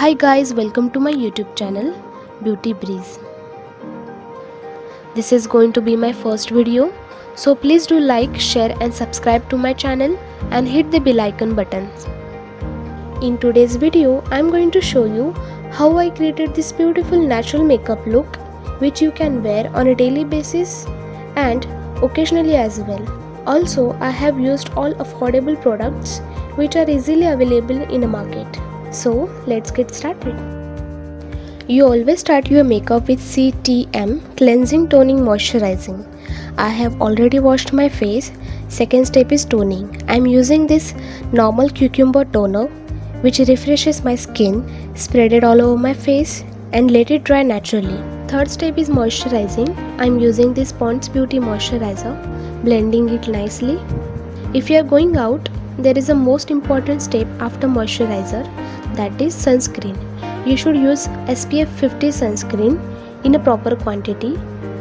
Hi guys, welcome to my YouTube channel Beauty Breeze. This is going to be my first video, so please do like, share and subscribe to my channel and hit the bell icon button. In today's video, I am going to show you how I created this beautiful natural makeup look which you can wear on a daily basis and occasionally as well. Also, I have used all affordable products which are easily available in the market. So let's get started. You always start your makeup with CTM, cleansing, toning, moisturizing. I have already washed my face. Second step is toning. I am using this normal cucumber toner which refreshes my skin, spread it all over my face and let it dry naturally. Third step is moisturizing. I am using this Pond's Beauty moisturizer, blending it nicely. If you are going out, there is a most important step after moisturizer, that is sunscreen. You should use SPF 50 sunscreen in a proper quantity,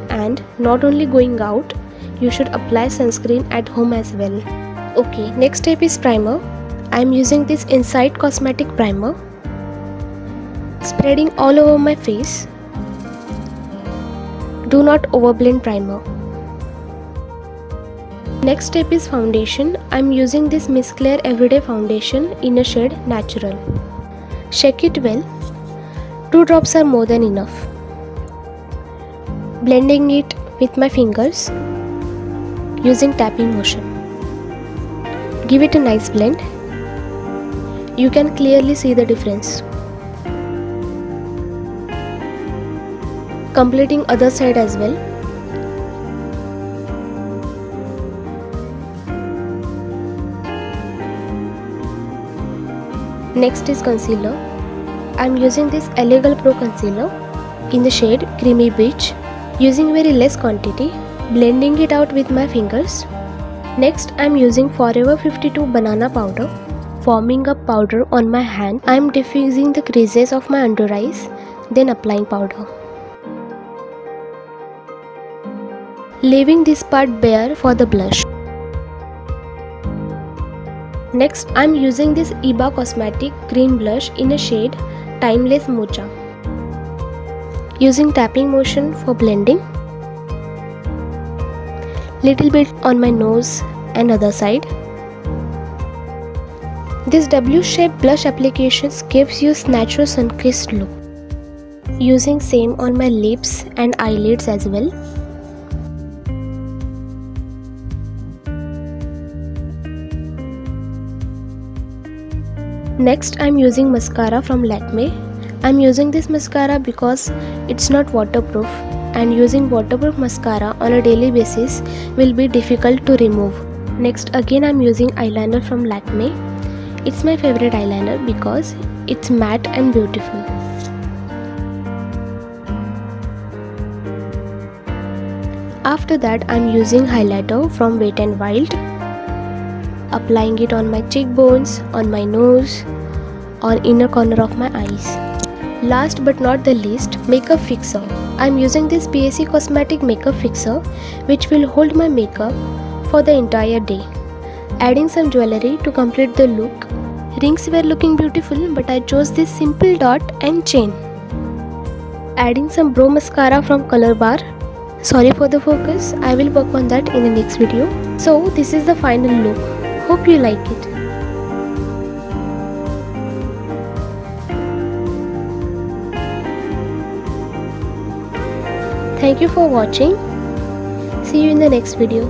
and not only going out, you should apply sunscreen at home as well. Okay, next step is primer. I am using this Inside Cosmetic primer, spreading all over my face. Do not overblend primer. Next step is foundation. I am using this Miss Claire Everyday Foundation in a shade Natural. Shake it well. 2 drops are more than enough. Blending it with my fingers using tapping motion. Give it a nice blend. You can clearly see the difference. Completing other side as well. Next is concealer. I am using this Elegant Pro concealer in the shade Creamy Beach, using very less quantity, blending it out with my fingers. Next I am using Forever 52 banana powder, forming a powder on my hand. I am diffusing the creases of my under eyes, then applying powder. Leaving this part bare for the blush. Next, I am using this Iba Cosmetic green blush in a shade Timeless Mocha. Using tapping motion for blending. Little bit on my nose and other side. This W-shaped blush applications gives you natural sun-kissed look. Using same on my lips and eyelids as well. Next I am using mascara from Lakme. I am using this mascara because it's not waterproof, and using waterproof mascara on a daily basis will be difficult to remove. Next again I am using eyeliner from Lakme. It's my favorite eyeliner because it's matte and beautiful. After that I am using highlighter from Wet n Wild. Applying it on my cheekbones, on my nose, on inner corner of my eyes. Last but not the least, makeup fixer. I am using this PAC Cosmetic makeup fixer which will hold my makeup for the entire day. Adding some jewelry to complete the look. Rings were looking beautiful, but I chose this simple dot and chain. Adding some brow mascara from Color Bar. Sorry for the focus, I will work on that in the next video. So this is the final look. Hope you like it. Thank you for watching. See you in the next video.